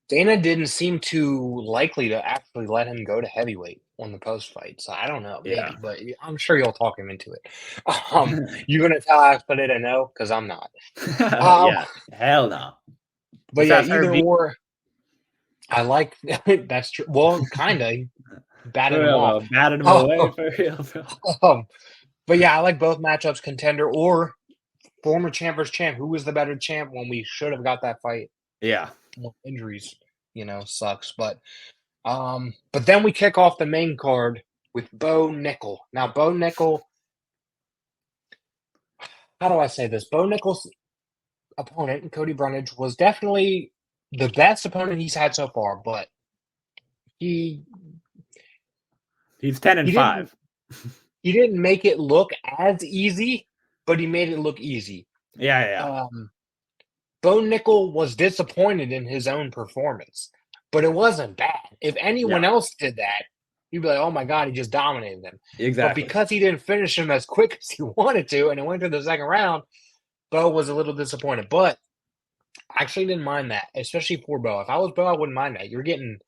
Dana didn't seem too likely to actually let him go to heavyweight on the post fight. So I don't know, Yeah. maybe, but I'm sure you'll talk him into it. You gonna tell Expedita no? Because I'm not. Um, Yeah. Hell no. but This yeah, has her either beat or. I like that's true. Well, kind of for batted him real, off. bro. Batted him Um, away for real, bro. but yeah, I like both matchups, contender or former champ versus champ. Who was the better champ when we should have got that fight? Yeah. Well, injuries, sucks. But then we kick off the main card with Bo Nickel. Now, Bo Nickel, how do I say this? Bo Nickel's opponent, Cody Brundage, was definitely the best opponent he's had so far, but he He's 10 and he didn't 5. he didn't make it look as easy, but he made it look easy. Yeah, yeah. Um, Bo Nickel was disappointed in his own performance, but it wasn't bad. If Yeah. anyone else did that, you'd be like, "Oh my god, he just dominated them." But Exactly. because he didn't finish him as quick as he wanted to, and it went to the second round, Bo was a little disappointed. But I actually didn't mind that, especially for Bo. If I was Bo, I wouldn't mind that. You're getting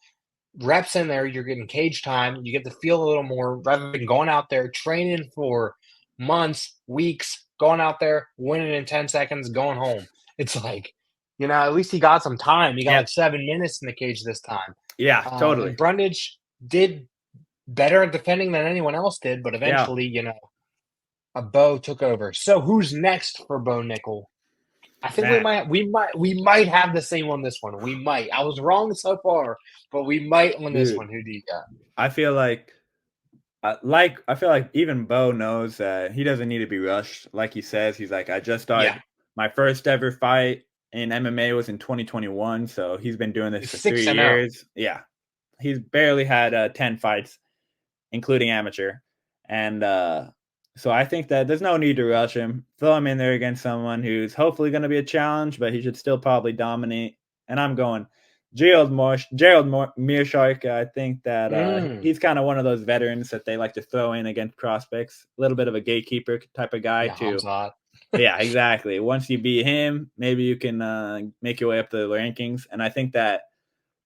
reps in there, you're getting cage time, you get to feel a little more rather than going out there training for months, weeks, going out there, winning in 10 seconds, going home. It's like, at least he got some time. He got Yep. like 7 minutes in the cage this time. Yeah, totally. And Brundage did better at defending than anyone else did, but Yeah. eventually, a Bo took over. So who's next for Bo Nickel? I think Man. we might have the same on this one. We might. I was wrong so far, but we might on this Dude, one. Who do you got? I feel like even Bo knows that he doesn't need to be rushed. Like he says, he's like, I just Yeah, started my first ever fight in MMA was in 2021, so he's been doing this he's for 6 3 and 0. years. Yeah, he's barely had 10 fights, including amateur, and so I think that there's no need to rush him. Throw him in there against someone who's hopefully going to be a challenge, but he should still probably dominate. And I'm going Gerald Mearshark. I think that Mm, he's kind of one of those veterans that they like to throw in against prospects. A little bit of a gatekeeper type of guy yeah, too. Hamzat. Yeah, exactly. Once you beat him, maybe you can make your way up the rankings. And I think that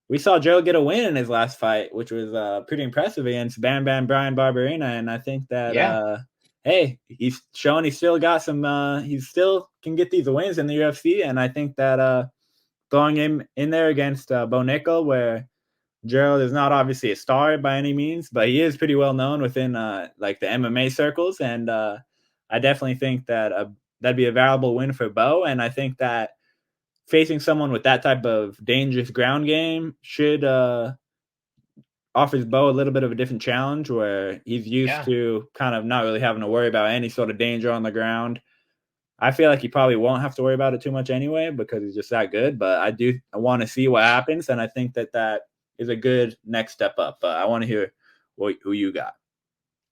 we saw Joe get a win in his last fight, which was pretty impressive against Bam Bam Brian Barberina. And I think that Yeah, hey, he's showing he still got some. He still can get these wins in the UFC, and I think that throwing him in there against Bo Nickel, where Gerald is not obviously a star by any means, but he is pretty well known within like the MMA circles, and I definitely think that that'd be a valuable win for Bo, and I think that facing someone with that type of dangerous ground game should offers Bo a little bit of a different challenge where he's used yeah. to kind of not really having to worry about any sort of danger on the ground. I feel like he probably won't have to worry about it too much anyway because he's just that good. But I want to see what happens, and I think that that is a good next step up. But I want to hear who you got.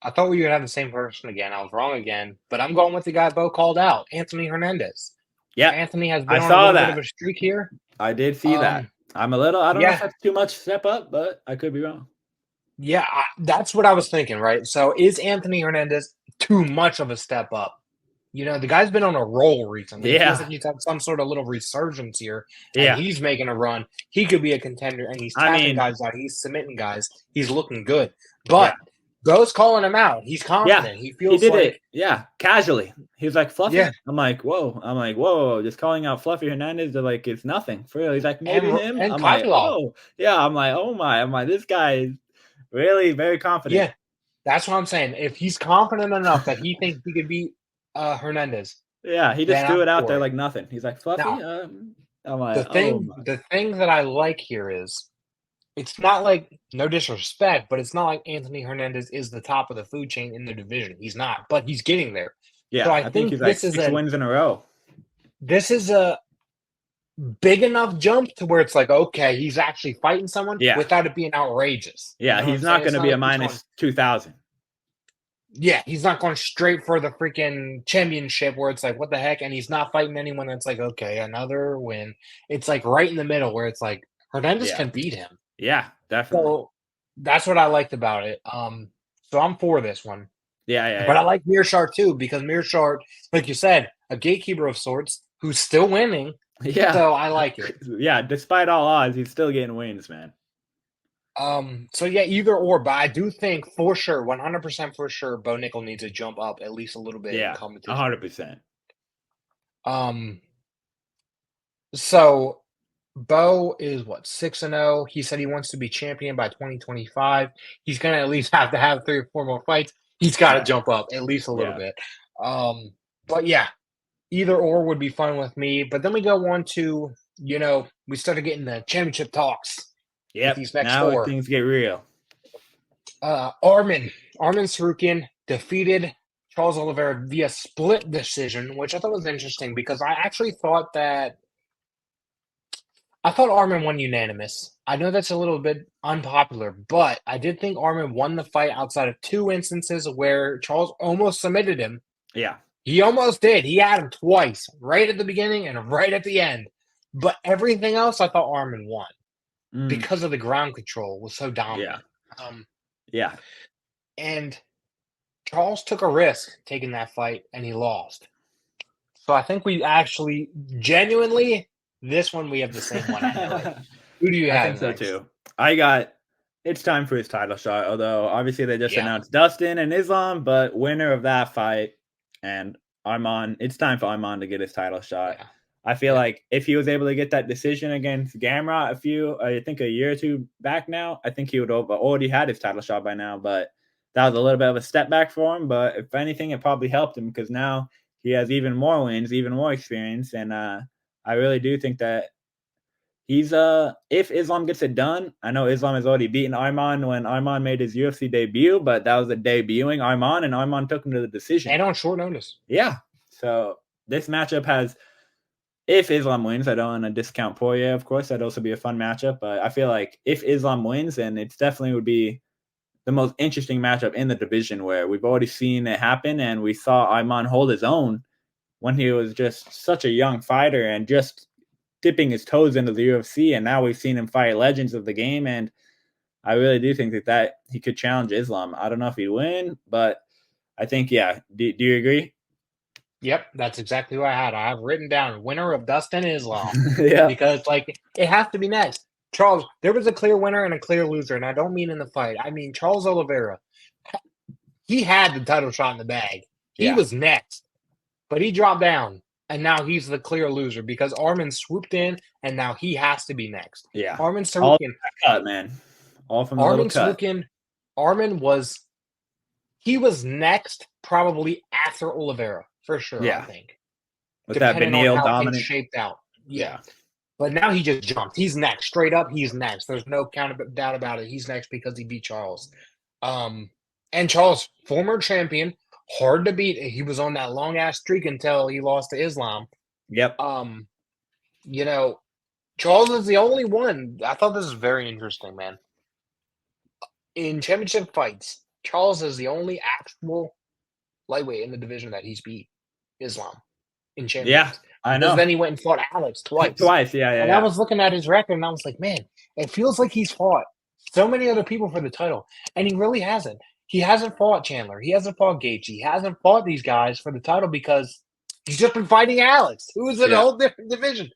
I thought we would have the same person again. I was wrong again, but I'm going with the guy Bo called out, Anthony Hernandez. Yep, Anthony has been I on a saw little bit of that. a streak here. I did see that. Um, I'm a little. I don't know if yeah, that's too much step up, but I could be wrong. yeah, that's what I was thinking, right? So is Anthony Hernandez too much of a step up? The guy's been on a roll recently. It feels like Yeah, he's had some sort of little resurgence here, and yeah. he's making a run. He could be a contender, and he's I tapping mean, guys out. He's submitting guys. He's looking good. yeah. But Bo's calling him out. He's Yeah, confident. He he feels did like, it. Yeah, casually. He was like yeah, Fluffy. I'm like, whoa. I'm like, whoa. Just calling out Fluffy Hernandez. They're like, it's nothing for real. He's like, maybe him. and I'm like, Kopylov. oh yeah. I'm like, oh my. I'm like, this guy is really very confident. Yeah, that's what I'm saying. If he's confident enough that he thinks he could beat Hernandez, Yeah, he just then threw I'm it out for there it. like nothing. He's like Fluffy. Now, I'm the like, oh thing, my. the thing that I like here is it's not like no disrespect, but it's not like Anthony Hernandez is the top of the food chain in the division. He's not, but he's getting there. So Yeah, I I think think he's like 6 wins in a row. this is a big enough jump to where it's like, okay, he's actually fighting someone Yeah, without it being outrageous. You yeah. know what He's I'm not saying? going It's to not be a like he's going, minus 2,000. yeah, he's not going straight for the freaking championship where it's like, what the heck? And he's not fighting anyone that's like, okay, another win. It's like right in the middle where it's like Hernandez Yeah, can beat him. yeah, definitely. So that's what I liked about it. So I'm for this one. Yeah, yeah, But I yeah. like Mearshart too because Mearshart, like you said, a gatekeeper of sorts who's still winning. Yeah. So I like it. Yeah, despite all odds, he's still getting wins, man. So yeah, either or, but I do think for sure, 100% for sure, Bo Nickel needs to jump up at least a little bit in Yeah, competition. 100%. Um, so Bo is what, 6-0. He said he wants to be champion by 2025. He's gonna at least have to have 3 or 4 more fights. He's got to Yeah, jump up at least a little yeah, bit. But yeah, either or would be fine with me. But then we go on to, we started getting the championship talks with yep. these next Now four. things get real. Armin Sarukian defeated Charles Oliveira via split decision, which I thought was interesting because I thought Armin won unanimous. I know that's a little bit unpopular, but I did think Armin won the fight outside of 2 instances where Charles almost submitted him. Yeah. He almost did. He had him twice, right at the beginning and right at the end. But everything else, I thought Armin won Mm, because of the ground control was so yeah. dominant. Yeah. And Charles took a risk taking that fight, and he lost. So I think we actually, genuinely, this one we have the same one. Who do you I think have so next? too. It's time for his title shot. Although obviously they just Yeah, announced Dustin and Islam, but winner of that fight and Arman, it's time for Arman to get his title shot. yeah, I feel yeah. like if he was able to get that decision against Gamrot I think a year or two back now, I think he would have already had his title shot by now. But that was a little bit of a step back for him. But if anything, it probably helped him because now he has even more wins, even more experience, and I really do think that he's if Islam gets it done, I know Islam has already beaten Arman when Arman made his UFC debut, but that was a debuting Arman, and Arman took him to the decision. And on short notice. Yeah. So this matchup has, if Islam wins, I don't want to discount Poirier, of course. That'd also be a fun matchup. But I feel like if Islam wins, then it's definitely would be the most interesting matchup in the division where we've already seen it happen and we saw Arman hold his own when he was just such a young fighter and just dipping his toes into the UFC, and now we've seen him fight legends of the game, and I really do think that he could challenge Islam. I don't know if he'd win, but I think, yeah. Do you agree? Yep, that's exactly what I had. I have written down winner of Dustin Islam Yeah. because, it has to be next. Charles, there was a clear winner and a clear loser, and I don't mean in the fight. I mean Charles Oliveira. He had the title shot in the bag. He Yeah. was next, but he dropped down, and now he's the clear loser because Armin swooped in, and now he has to be next. Yeah. Armin All Sarukian. from that cut, man. All from the little Armin cut. Sarukian. Armin was next, probably after Oliveira for sure. Yeah. I think, With that depending on Benil how things dominant. shaped out. Yeah. But now he just jumped. He's next. Straight up, he's next. There's no doubt about it. He's next because he beat Charles. And Charles, former champion, hard to beat. He was on that long ass streak until he lost to Islam. Yep. You know, Charles is the only one. I thought this was very interesting, man. In championship fights, Charles is the only actual lightweight in the division that he's beat Islam in champions. Yeah, I Because know. then he went and fought Alex twice. Twice, yeah. And I was looking at his record and I was like, man, it feels like he's fought so many other people for the title. And he really hasn't. He hasn't fought Chandler. He hasn't fought Gaethje. He hasn't fought these guys for the title because he's just been fighting Alex, who is in a whole different division.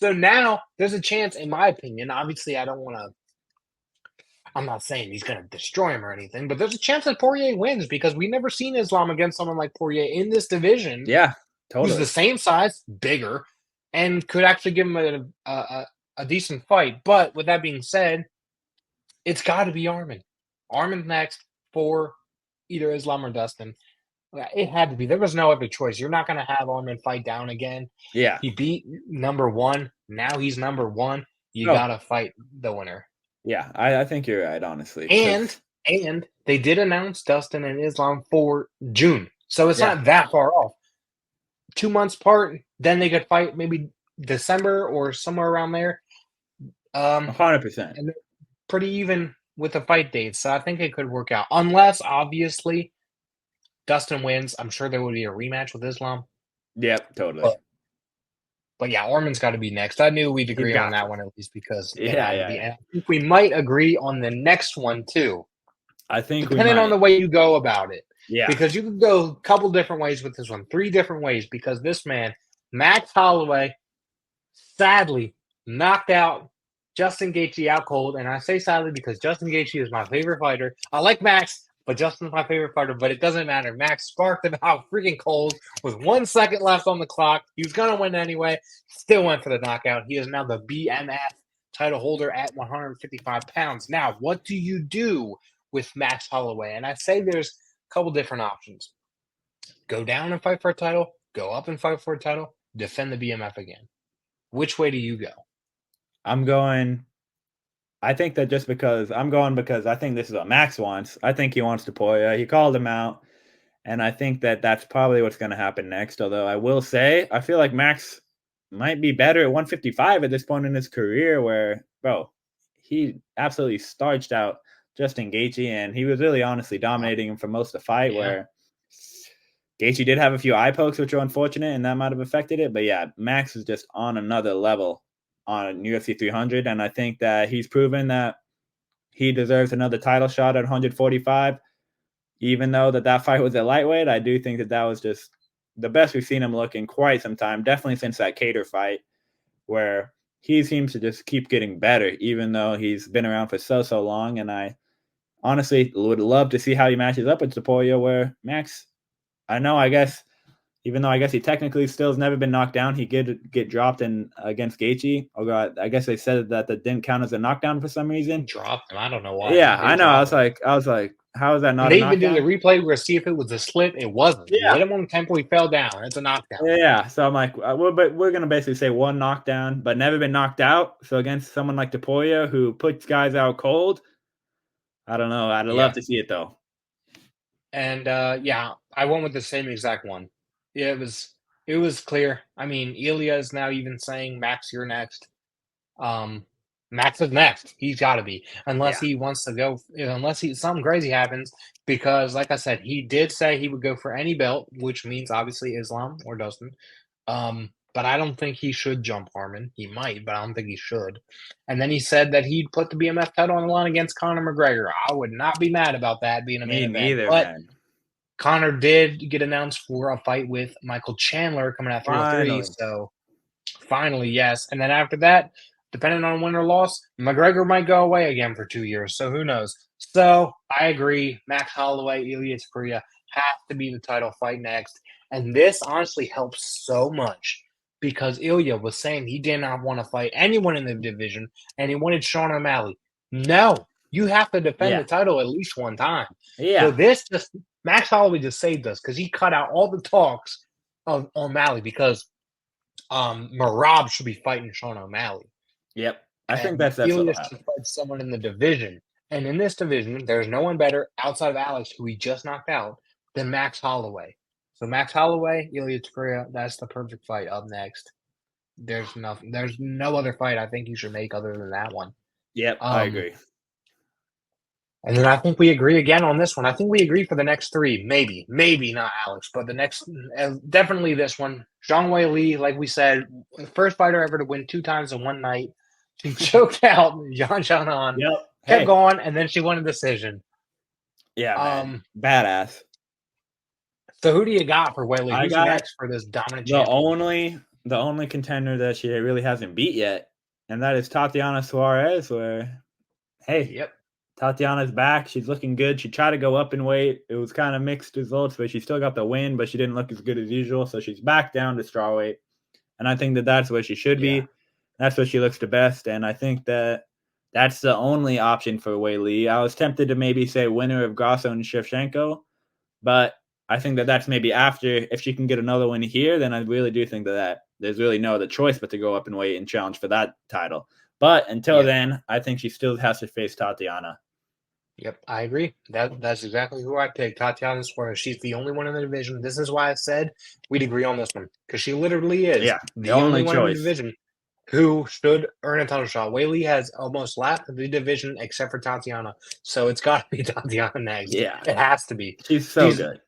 So now there's a chance, in my opinion. Obviously, I'm not saying he's going to destroy him or anything, but there's a chance that Poirier wins because we've never seen Islam against someone like Poirier in this division. Yeah, Who's totally. the same size, bigger, and could actually give him a decent fight. But with that being said, it's got to be Armin. Armin's next for either Islam or Dustin. It had to be. There was no other choice. You're not going to have Armin fight down again. Yeah. He beat number one. Now he's number one. You got to fight the winner. Yeah, I think you're right, honestly. And they did announce Dustin and Islam for June. So it's not that far off. 2 months apart, then they could fight maybe December or somewhere around there. 100%. And they're pretty even with the fight dates. So I think it could work out. Unless, obviously, Dustin wins. I'm sure there would be a rematch with Islam. Yep, totally. But yeah, Armin's got to be next. I knew we'd agree on that one at least because And I think we might agree on the next one too. I think depending on the way you go about it. Yeah. Because you could go a couple different ways with this one. 3 different ways because this man, Max Holloway, sadly knocked out Justin Gaethje out cold. And I say sadly because Justin Gaethje is my favorite fighter. I like Max, but Justin's my favorite fighter. But it doesn't matter. Max sparked him out freaking cold with 1 second left on the clock. He was going to win anyway. Still went for the knockout. He is now the BMF title holder at 155 pounds. Now, what do you do with Max Holloway? And I say there's a couple different options. Go down and fight for a title, go up and fight for a title, defend the BMF again. Which way do you go? I'm going. I think that just because I'm going because I think this is what Max wants. I think he wants Tapoya. He called him out, and I think that that's probably what's going to happen next. Although I will say, I feel like Max might be better at 155 at this point in his career. Where, bro, he absolutely starched out Justin Gaethje, and he was really honestly dominating him for most of the fight. Yeah. Where Gaethje did have a few eye pokes, which were unfortunate, and that might have affected it. But yeah, Max is just on another level on UFC 300, and I think that he's proven that he deserves another title shot at 145. Even though that fight was at lightweight, I do think that was just the best we've seen him look in quite some time, definitely since that Cater fight, where he seems to just keep getting better, even though he's been around for so long. And I honestly would love to see how he matches up with Tapoya, where Max, I guess, even though I guess he technically still has never been knocked down, he did get dropped in against Gaethje. Oh god, I guess they said that didn't count as a knockdown for some reason. Dropped him. I don't know why. Yeah, I know. I was like, how is that not and a they knockdown? even did the replay where see if it was a slip. It wasn't. Yeah. He hit him on the temple. He fell down. It's a knockdown. Yeah. So I'm like, we're gonna basically say one knockdown, but never been knocked out. So against someone like Tapoya who puts guys out cold, I don't know. I'd love to see it though. And yeah, I went with the same exact one. Yeah, it was clear. I mean, Ilya is now even saying, Max, you're next. Max is next. He's got to be, unless he wants to go, unless something crazy happens. Because, like I said, he did say he would go for any belt, which means obviously Islam or Dustin. But I don't think he should jump Harmon. He might, but I don't think he should. And then he said that he'd put the BMF title on the line against Conor McGregor. I would not be mad about that being a main event. Neither, but man. Conor did get announced for a fight with Michael Chandler coming out 303. So finally, yes. And then after that, depending on win or loss, McGregor might go away again for 2 years. So who knows? So I agree. Max Holloway, Ilya Topuria has to be the title fight next. And this honestly helps so much because Ilya was saying he did not want to fight anyone in the division and he wanted Sean O'Malley. No, you have to defend the title at least one time. Yeah. So this just Max Holloway just saved us because he cut out all the talks of O'Malley because Merab should be fighting Sean O'Malley. Yep. I think that's what Ilya should fight someone in the division. And in this division, there's no one better outside of Alex, who he just knocked out, than Max Holloway. So Max Holloway, Ilya Topuria, that's the perfect fight up next. There's nothing. There's no other fight I think you should make other than that one. Yep, I agree. And then I think we agree again on this one. I think we agree for the next three. Maybe not Alex, but the next, definitely this one. Zhang Wei Li, like we said, first fighter ever to win 2 times in one night. She choked out Yan Xiaonan. Yep. Kept going, and then she won a decision. Yeah, man. Badass. So who do you got for Wei Li? Who's next for this dominant champion? The only contender that she really hasn't beat yet, and that is Tatiana Suarez, where, hey, Tatiana's back. She's looking good. She tried to go up in weight. It was kind of mixed results, but she still got the win, but she didn't look as good as usual, so she's back down to strawweight. And I think that that's where she should be. That's where she looks the best, and I think that that's the only option for Wei Li. I was tempted to maybe say winner of Grasso and Shevchenko, but I think that that's maybe after. If she can get another win here, then I really do think that there's really no other choice but to go up and weight and challenge for that title. But until then, I think she still has to face Tatiana. Yep, I agree. That's exactly who I picked. Tatiana Suarez. She's the only one in the division. This is why I said we'd agree on this one because she literally is the only one in the division who should earn a title shot. Wei Li has almost lapped the division except for Tatiana, so it's got to be Tatiana next. Yeah, it has to be. She's so good.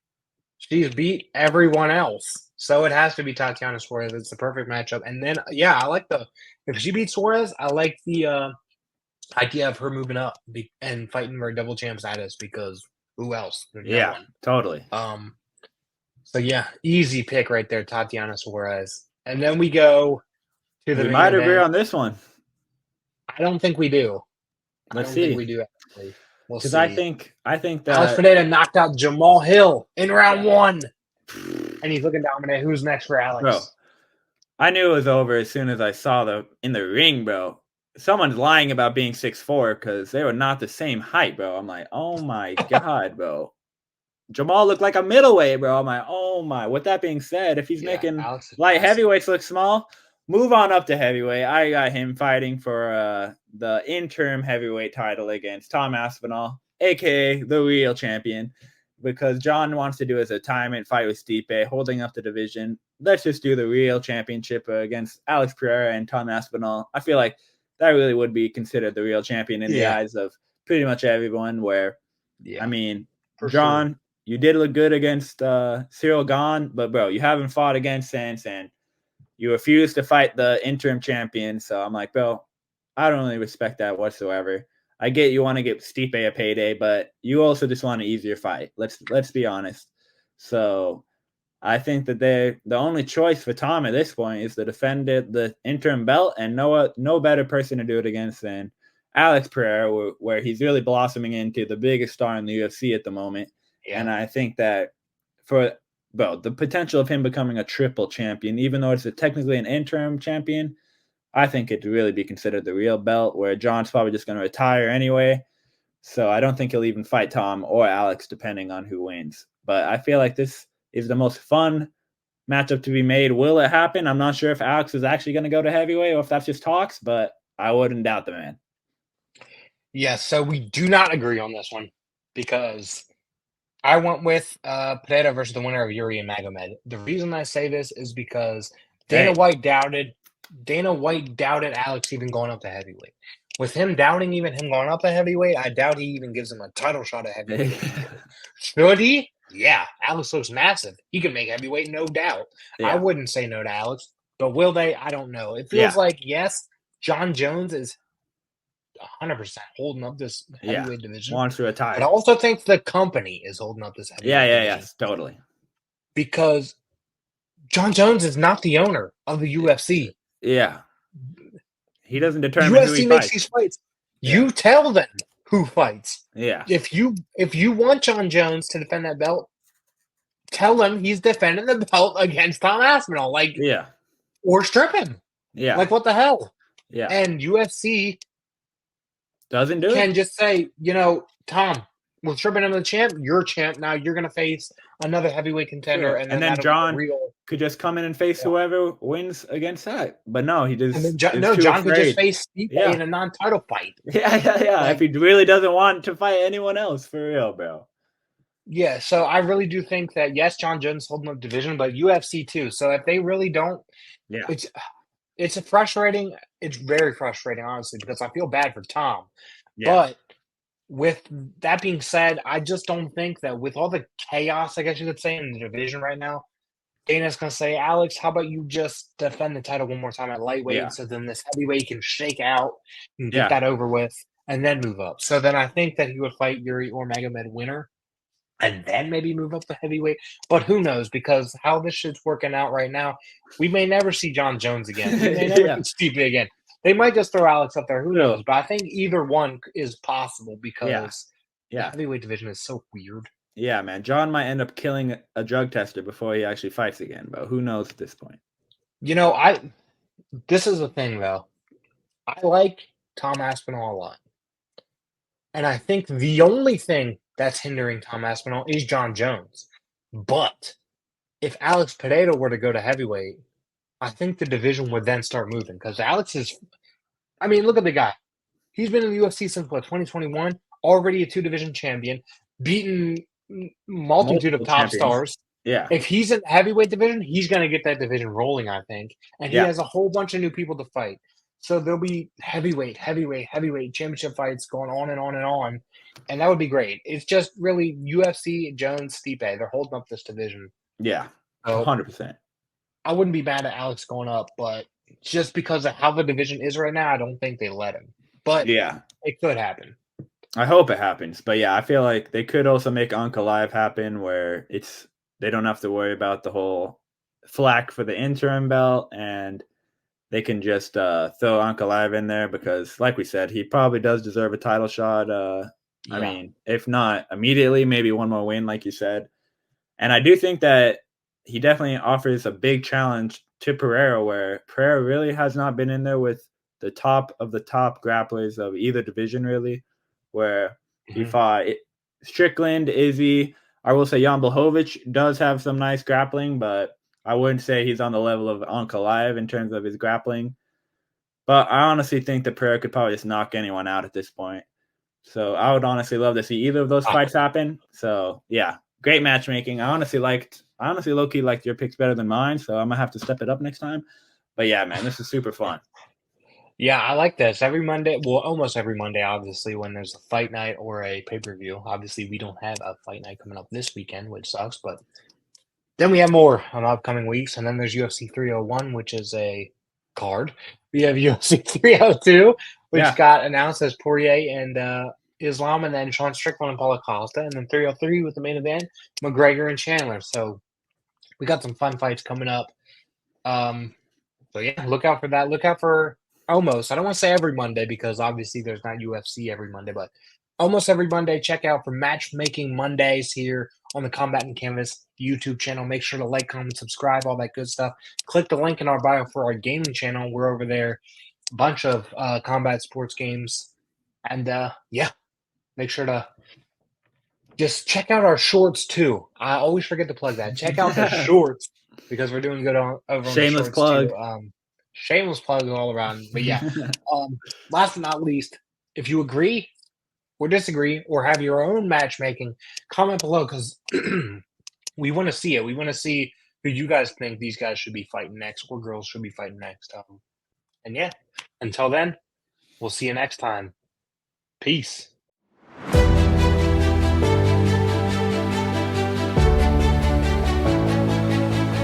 She's beat everyone else, so it has to be Tatiana Suarez. It's the perfect matchup. And then, I like if she beats Suarez, I like the idea of her moving up and fighting for a double champ status because who else? No one. Totally. So easy pick right there, Tatiana Suarez. And then we go to the We main might agree event. on this one. I don't think we do. I Let's don't think see. we do, actually. We'll Because I see. think Alex that Pineda knocked out Jamal Hill in round yeah. 1. And he's looking dominant. Who's next for Bro, Alex? I knew it was over as soon as I saw the in the ring, bro. Someone's lying about being 6'4" because they were not the same height, bro. I'm like, oh my god, bro. Jamal looked like a middleweight, bro. I'm like, oh my. With that being said, if he's Yeah, making Alex is light massive. heavyweights look small, move on up to heavyweight. I got him fighting for the interim heavyweight title against Tom Aspinall, aka the real champion, because John wants to do his retirement fight with Stipe, holding up the division. Let's just do the real championship against Alex Pereira and Tom Aspinall. I feel like that really would be considered the real champion in the Yeah. eyes of pretty much everyone. Where I Yeah, mean, for sure. John, you did look good against Cyril Gahn, but bro, you haven't fought against Sands, and you refuse to fight the interim champion. So I'm like, bro, I don't really respect that whatsoever. I get you want to get Stipe a payday, but you also just want an easier fight. Let's be honest. So I think that the only choice for Tom at this point is to defend the interim belt, and no better person to do it against than Alex Pereira, where he's really blossoming into the biggest star in the UFC at the moment. Yeah. And I think that for the potential of him becoming a triple champion, even though it's technically an interim champion, I think it'd really be considered the real belt, where John's probably just going to retire anyway. So I don't think he'll even fight Tom or Alex, depending on who wins. But I feel like this is the most fun matchup to be made. Will it happen? I'm not sure if Alex is actually going to go to heavyweight or if that's just talks, but I wouldn't doubt the man. Yes, so we do not agree on this one because I went with Pereira versus the winner of Yuri and Magomed. The reason I say this is because Dana Hey, White doubted Dana White doubted Alex even going up to heavyweight. With him doubting even him going up to heavyweight, I doubt he even gives him a title shot at heavyweight immediately. Should he? Yeah, Alex looks massive. He can make heavyweight, no doubt. I yeah, wouldn't say no to Alex, but will they? I don't know. It feels yeah, like yes, John Jones is 100% holding up this yeah. heavyweight division. Wants to But I retire. also think the company is holding up this Yeah, heavyweight yeah, division yes, totally. because John Jones is not the owner of the UFC. Yeah, he doesn't determine who he UFC makes fights. these fights. Yeah, You tell them who fights. yeah, If you want John Jones to defend that belt, tell him he's defending the belt against Tom Aspinall, yeah, or strip him. yeah, Like what the hell? yeah. And UFC Doesn't do can it. just say, Tom, we're stripping him of the champ. You're champ now. You're gonna face another heavyweight contender, Sure. and And then then that'll be the John real. could just come in and face Yeah. whoever wins against that. But no, he And just then is no, too John could just afraid. face Stipe Yeah. in a non-title fight. Yeah, yeah, yeah. If Like, he really doesn't want to fight anyone else, for real, bro. yeah. So I really do think that yes, John Jones holding up division, but UFC too. So if they really don't, Yeah, it's it's a frustrating. It's very frustrating, honestly, because I feel bad for Tom. yeah, But with that being said, I just don't think that with all the chaos, I guess you could say, in the division right now, Dana's gonna say, Alex, how about you just defend the title one more time at lightweight yeah, so then this heavyweight can shake out and get yeah, that over with and then move up. So then I think that he would fight Yuri or Magomed winner and then maybe move up to heavyweight. But who knows? Because how this shit's working out right now, we may never see John Jones again. We may never yeah. see Steve again. They might just throw Alex up there. Who knows? True. But I think either one is possible Yeah, because the yeah, heavyweight division is so weird. yeah, man. John might end up killing a drug tester before he actually fights again, but who knows at this point? I this is the thing though. I like Tom Aspinall a lot. And I think the only thing that's hindering Tom Aspinall is John Jones. But if Alex Pereira were to go to heavyweight, I think the division would then start moving because Alex is. I mean, look at the guy. He's been in the UFC since what 2021. Already a two-division champion, beaten multitude of Multiple top champions. stars. Yeah, If he's in the heavyweight division, he's going to get that division rolling, I think. And he yeah, has a whole bunch of new people to fight. So there'll be heavyweight championship fights going on and on and on. And that would be great. It's just really UFC, Jones, Stipe. They're holding up this division. yeah. So 100%. I wouldn't be mad at Alex going up, but just because of how the division is right now, I don't think they let him. But Yeah. it could happen. I hope it happens. But yeah, I feel like they could also make Uncle Live happen where they don't have to worry about the whole flack for the interim belt, and they can just throw Ankalaev in there because, like we said, he probably does deserve a title shot. I Yeah. mean, if not immediately, maybe one more win, like you said. And I do think that he definitely offers a big challenge to Pereira, where Pereira really has not been in there with the top of the top grapplers of either division, really, where he Hmm. fought Strickland, Izzy. I will say Jan Blachowicz does have some nice grappling, but I wouldn't say he's on the level of Ankalaev in terms of his grappling. But I honestly think that Pereira could probably just knock anyone out at this point. So I would honestly love to see either of those fights happen. So yeah, great matchmaking. I honestly low key liked your picks better than mine. So I'm gonna have to step it up next time. But yeah, man, this is super fun. Yeah, I like this. Every Monday, well, almost every Monday, obviously, when there's a fight night or a pay-per-view. Obviously, we don't have a fight night coming up this weekend, which sucks, but then we have more on upcoming weeks, and then there's UFC 301, which is a card. We have UFC 302, which Yeah, got announced as Poirier and Islam, and then Sean Strickland and Paulo Costa, and then 303 with the main event, McGregor and Chandler. So we got some fun fights coming up. Um, so yeah, look out for that. Look out for almost. I don't want to say every Monday because obviously there's not UFC every Monday, but almost every Monday. Check out for Matchmaking Mondays here on the Combat and Canvas YouTube channel. Make sure to like, comment, subscribe, all that good stuff. Click the link in our bio for our gaming channel. We're over there, a bunch of combat sports games, and yeah, make sure to just check out our shorts too. I always forget to plug that. Check out the shorts because we're doing good over on the shameless shorts too. plug. Shameless plug all around. But yeah, last but not least, if you agree or disagree or have your own matchmaking, comment below because we want to see it. We want to see who you guys think these guys should be fighting next or girls should be fighting next. And yeah, until then, we'll see you next time. Peace.